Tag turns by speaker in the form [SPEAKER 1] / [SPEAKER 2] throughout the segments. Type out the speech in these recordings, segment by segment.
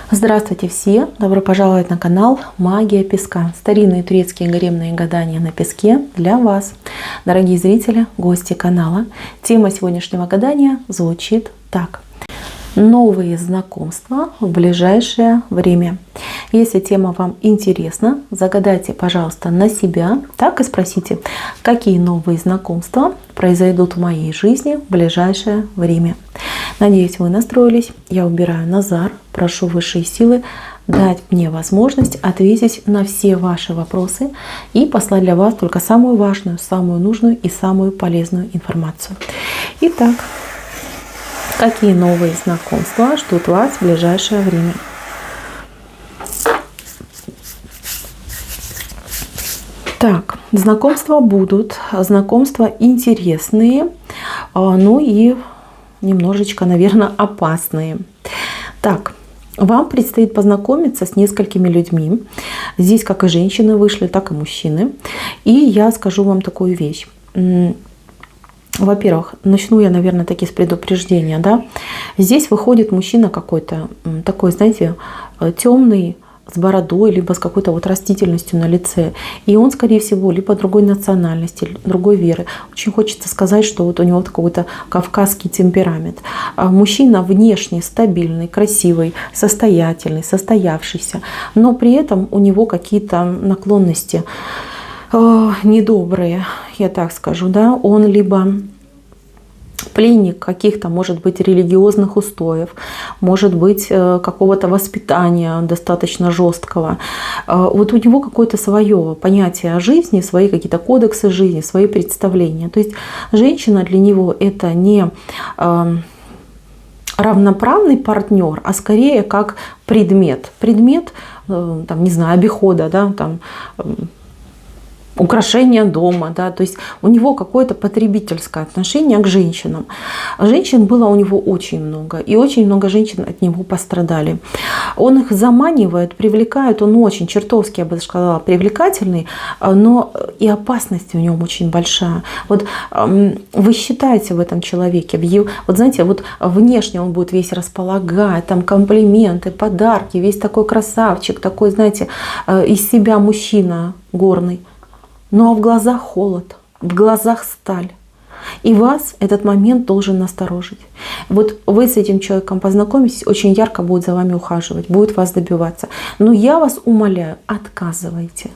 [SPEAKER 1] Здравствуйте все! Добро пожаловать на канал Магия Песка. Старинные турецкие гаремные гадания на песке для вас. Дорогие зрители, гости канала. Тема сегодняшнего гадания звучит так. Новые знакомства в ближайшее время. Если тема вам интересна, загадайте, пожалуйста, на себя. Так и спросите, какие новые знакомства произойдут в моей жизни в ближайшее время. Надеюсь, вы настроились. Я убираю Назар. Прошу высшие силы дать мне возможность ответить на все ваши вопросы и послать для вас только самую важную, самую нужную и самую полезную информацию. Итак, какие новые знакомства ждут вас в ближайшее время? Так, знакомства будут, знакомства интересные, ну и немножечко, наверное, опасные. Так, вам предстоит познакомиться с несколькими людьми. Здесь как и женщины вышли, так и мужчины. И я скажу вам такую вещь. Во-первых, начну я, наверное, таки с предупреждения. Да? Здесь выходит мужчина какой-то такой, знаете, темный, с бородой, либо с какой-то вот растительностью на лице. И он, скорее всего, либо другой национальности, другой веры. Очень хочется сказать, что вот у него какой-то кавказский темперамент. Мужчина внешне стабильный, красивый, состоятельный, состоявшийся. Но при этом у него какие-то наклонности недобрые, я так скажу. Да? Он либо пленник каких-то, может быть, религиозных устоев, может быть, какого-то воспитания достаточно жесткого. Вот у него какое-то свое понятие о жизни, свои какие-то кодексы жизни, свои представления. То есть женщина для него это не равноправный партнер, а скорее как предмет. Предмет, там, не знаю, обихода, да, там, украшение дома, да, то есть у него какое-то потребительское отношение к женщинам. Женщин было у него очень много, и очень много женщин от него пострадали. Он их заманивает, привлекает, он очень чертовски, я бы сказала, привлекательный, но и опасность в нем очень большая. Вот вы считаете в этом человеке, вот знаете, вот внешне он будет весь располагать, там комплименты, подарки, весь такой красавчик, такой, знаете, из себя мужчина горный. Ну а в глазах холод, в глазах сталь. И вас этот момент должен насторожить. Вот вы с этим человеком познакомитесь, очень ярко будет за вами ухаживать, будет вас добиваться. Но я вас умоляю, отказывайте.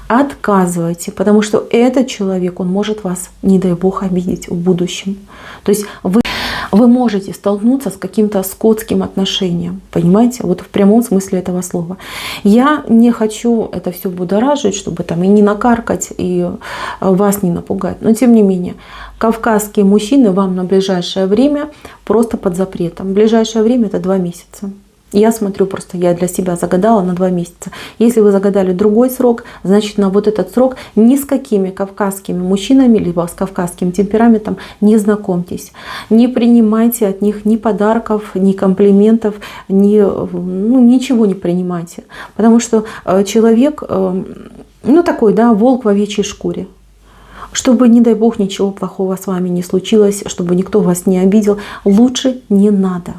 [SPEAKER 1] Отказывайте, потому что этот человек, он может вас, не дай бог, обидеть в будущем. То есть вы можете столкнуться с каким-то скотским отношением, понимаете, вот в прямом смысле этого слова. Я не хочу это все будоражить, чтобы там и не накаркать, и вас не напугать, но тем не менее, кавказские мужчины вам на ближайшее время просто под запретом. В ближайшее время это 2 месяца. Я смотрю, просто я для себя загадала на 2 месяца. Если вы загадали другой срок, значит на вот этот срок ни с какими кавказскими мужчинами, либо с кавказским темпераментом не знакомьтесь. Не принимайте от них ни подарков, ни комплиментов, ничего не принимайте. Потому что человек, такой, да, волк в овечьей шкуре. Чтобы, не дай бог, ничего плохого с вами не случилось, чтобы никто вас не обидел, лучше не надо.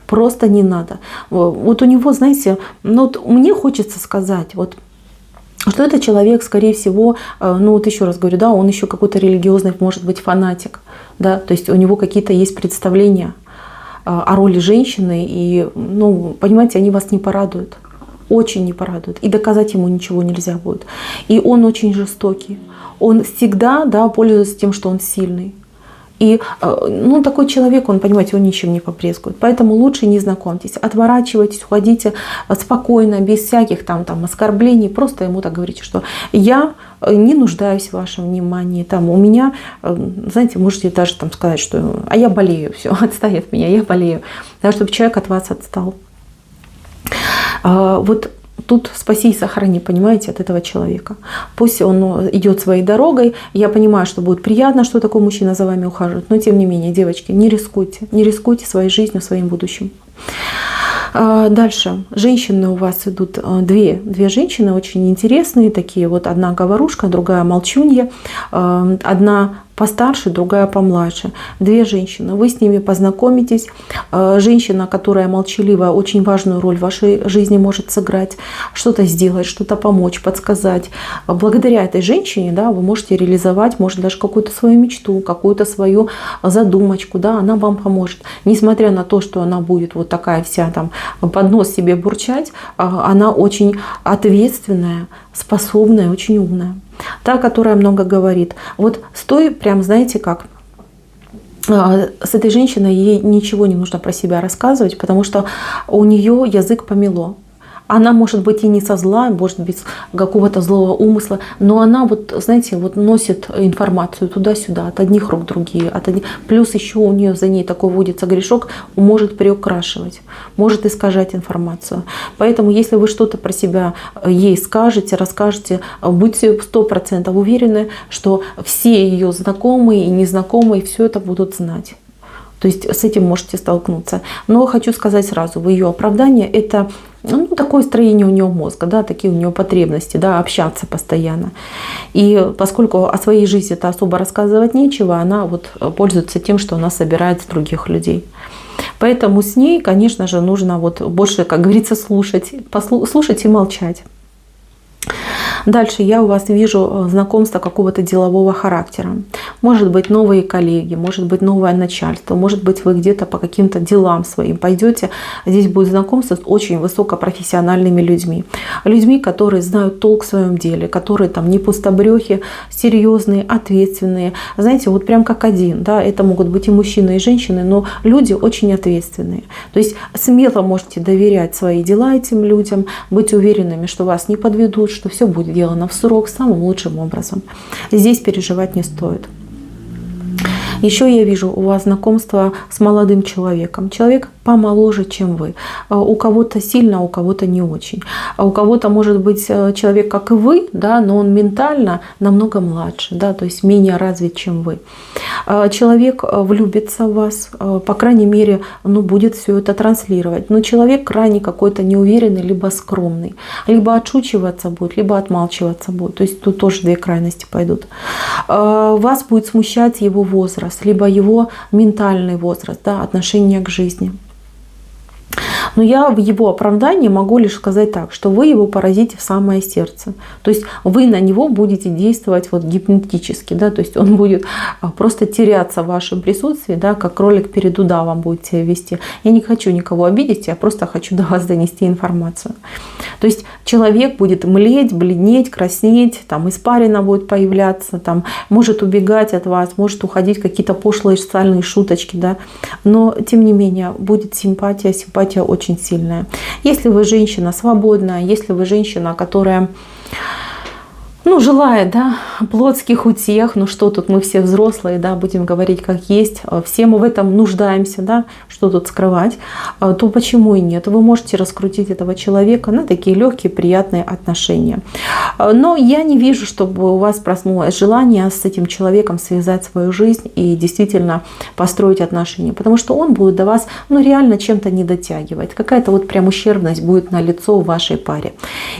[SPEAKER 1] Просто не надо. Вот у него, знаете, мне хочется сказать, что этот человек, скорее всего, еще раз говорю, да, он еще какой-то религиозный, может быть, фанатик, да, то есть у него какие-то есть представления о роли женщины, и, понимаете, они вас не порадуют, очень не порадуют, и доказать ему ничего нельзя будет. И он очень жестокий, он всегда, да, пользуется тем, что он сильный. И такой человек, он, понимаете, он ничем не побрезгует. Поэтому лучше не знакомьтесь, отворачивайтесь, уходите спокойно, без всяких там оскорблений. Просто ему так говорите, что я не нуждаюсь в вашем внимании. Там, у меня, знаете, можете даже там сказать, что а я болею, все, отстань от меня, я болею. Да, чтобы человек от вас отстал. Тут спаси и сохрани, понимаете, от этого человека. Пусть он идет своей дорогой. Я понимаю, что будет приятно, что такой мужчина за вами ухаживает. Но тем не менее, девочки, не рискуйте. Не рискуйте своей жизнью, своим будущим. Дальше. Женщины у вас идут. Две женщины очень интересные такие. Вот одна говорушка, другая молчунья. Одна постарше, другая помладше. Две женщины. Вы с ними познакомитесь. Женщина, которая молчаливая, очень важную роль в вашей жизни может сыграть, что-то сделать, что-то помочь, подсказать. Благодаря этой женщине, да, вы можете реализовать, может, даже какую-то свою мечту, какую-то свою задумочку, да, она вам поможет. Несмотря на то, что она будет вот такая вся там под нос себе бурчать, она очень ответственная, способная, очень умная. Та, которая много говорит. Вот стой прям, знаете как, с этой женщиной ей ничего не нужно про себя рассказывать, потому что у нее язык помело. Она может быть и не со зла, может быть, какого-то злого умысла, но она вот, знаете, вот носит информацию туда-сюда, от одних рук другие, от одних. Плюс еще у нее за ней такой водится грешок, может приукрашивать, может искажать информацию. Поэтому, если вы что-то про себя ей скажете, расскажете, будьте 100% уверены, что все ее знакомые и незнакомые все это будут знать. То есть с этим можете столкнуться. Но хочу сказать сразу, в ее оправдание это такое строение у нее мозга, да, такие у нее потребности, да, общаться постоянно. И поскольку о своей жизни-то особо рассказывать нечего, она вот пользуется тем, что она собирает с других людей. Поэтому с ней, конечно же, нужно вот больше, как говорится, слушать и молчать. Дальше я у вас вижу знакомство какого-то делового характера. Может быть, новые коллеги, может быть, новое начальство, может быть, вы где-то по каким-то делам своим пойдете. Здесь будет знакомство с очень высокопрофессиональными людьми. Людьми, которые знают толк в своем деле, которые там не пустобрехи, серьезные, ответственные. Знаете, вот прям как один. Да? Это могут быть и мужчины, и женщины, но люди очень ответственные. То есть смело можете доверять свои дела этим людям, быть уверенными, что вас не подведут, что все будет сделано в срок самым лучшим образом. Здесь переживать не стоит. Еще я вижу у вас знакомство с молодым человеком. Человек помоложе, чем вы. У кого-то сильно, у кого-то не очень. А у кого-то может быть человек, как и вы, да, но он ментально намного младше, да, то есть менее развит, чем вы. Человек влюбится в вас, по крайней мере, будет все это транслировать. Но человек крайне какой-то неуверенный, либо скромный. Либо отшучиваться будет, либо отмалчиваться будет. То есть тут тоже две крайности пойдут. Вас будет смущать его возраст, либо его ментальный возраст, да, отношение к жизни. Но я в его оправдании могу лишь сказать так, что вы его поразите в самое сердце. То есть вы на него будете действовать вот гипнотически, да, то есть он будет просто теряться в вашем присутствии, да, как кролик перед удавом будет себя вести. Я не хочу никого обидеть, я просто хочу до вас донести информацию. То есть человек будет млеть, бледнеть, краснеть, там испарина будет появляться, там, может убегать от вас, может уходить какие-то пошлые социальные шуточки, да, но тем не менее будет симпатия очень сильная. Если вы женщина свободная, если вы женщина, которая желает, да, плотских утех, что тут мы все взрослые, да, будем говорить как есть, все мы в этом нуждаемся, да, что тут скрывать, то почему и нет? Вы можете раскрутить этого человека на такие легкие, приятные отношения. Но я не вижу, чтобы у вас проснулось желание с этим человеком связать свою жизнь и действительно построить отношения, потому что он будет до вас, реально чем-то не дотягивать. Какая-то вот прям ущербность будет налицо в вашей паре.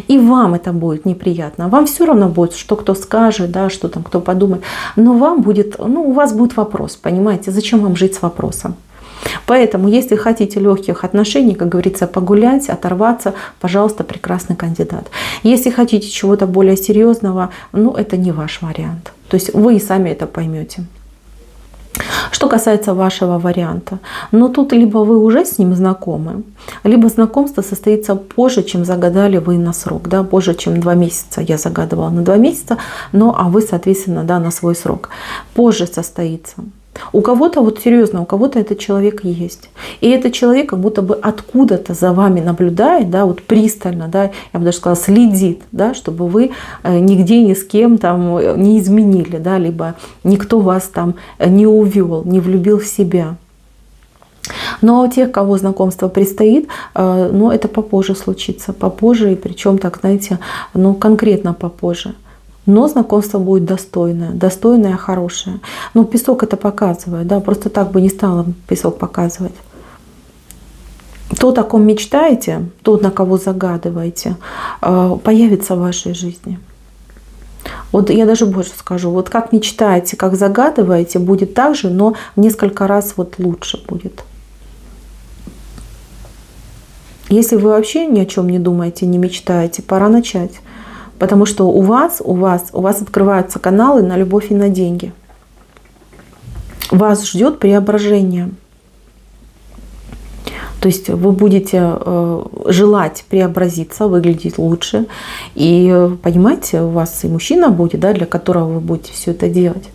[SPEAKER 1] И вам это будет неприятно. Вам все равно будет, что кто скажет, да, что там кто подумает. Но вам будет, у вас будет вопрос, понимаете, зачем вам жить с вопросом? Поэтому, если хотите легких отношений, как говорится, погулять, оторваться, пожалуйста, прекрасный кандидат. Если хотите чего-то более серьезного, это не ваш вариант. То есть вы и сами это поймете. Что касается вашего варианта, тут либо вы уже с ним знакомы, либо знакомство состоится позже, чем загадали вы на срок, да, позже, чем 2 месяца. Я загадывала на 2 месяца, а вы, соответственно, да, на свой срок. Позже состоится. У кого-то серьезно, у кого-то этот человек есть. И этот человек как будто бы откуда-то за вами наблюдает, да, пристально, да, я бы даже сказала, следит, да, чтобы вы нигде ни с кем там не изменили, да, либо никто вас там не увел, не влюбил в себя. Но у тех, кого знакомство предстоит, это попозже случится, попозже, и причем так, знаете, конкретно попозже. Но знакомство будет достойное, хорошее. Песок это показывает, да, просто так бы не стало песок показывать. Тот, о ком мечтаете, тот, на кого загадываете, появится в вашей жизни. Вот я даже больше скажу, вот как мечтаете, как загадываете, будет так же, но в несколько раз вот лучше будет. Если вы вообще ни о чем не думаете, не мечтаете, пора начать. Потому что у вас открываются каналы на любовь и на деньги. Вас ждет преображение. То есть вы будете желать преобразиться, выглядеть лучше. И понимаете, у вас и мужчина будет, да, для которого вы будете все это делать.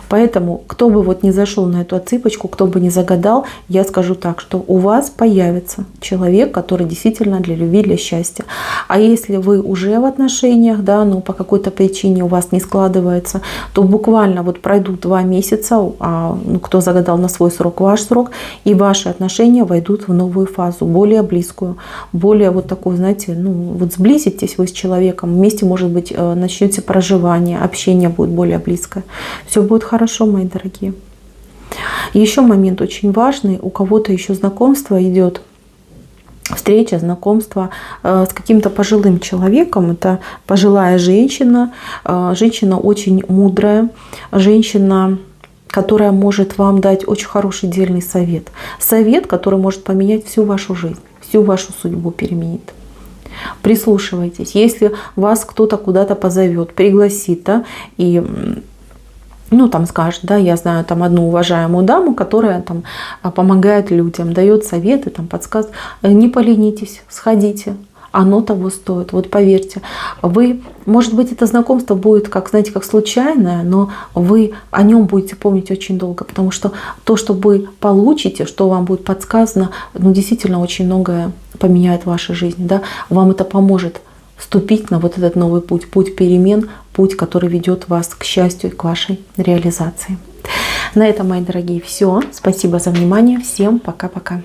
[SPEAKER 1] Поэтому, кто бы вот не зашел на эту отсыпочку, кто бы не загадал, я скажу так, что у вас появится человек, который действительно для любви, для счастья. А если вы уже в отношениях, да, но по какой-то причине у вас не складывается, то буквально вот пройдут 2 месяца, кто загадал на свой срок, ваш срок, и ваши отношения войдут в новую фазу, более близкую, более вот такую, знаете, вот сблизитесь вы с человеком, вместе, может быть, начнете проживание, общение будет более близкое. Все будет хорошо, мои дорогие. Еще момент очень важный. У кого-то еще знакомство идет, встреча, знакомство с каким-то пожилым человеком. Это пожилая женщина, женщина очень мудрая, женщина, которая может вам дать очень хороший дельный совет. Совет, который может поменять всю вашу жизнь, всю вашу судьбу переменит. Прислушивайтесь. Если вас кто-то куда-то позовет, пригласит, да, и там скажет, да, я знаю там одну уважаемую даму, которая там помогает людям, дает советы, там подсказки. Не поленитесь, сходите. Оно того стоит. Вот поверьте, вы, может быть, это знакомство будет, как, знаете, как случайное, но вы о нем будете помнить очень долго, потому что то, что вы получите, что вам будет подсказано, действительно очень многое поменяет в вашей жизни, да, вам это поможет вступить на вот этот новый путь, путь перемен, путь, который ведет вас к счастью и к вашей реализации. На этом, мои дорогие, все. Спасибо за внимание. Всем пока-пока.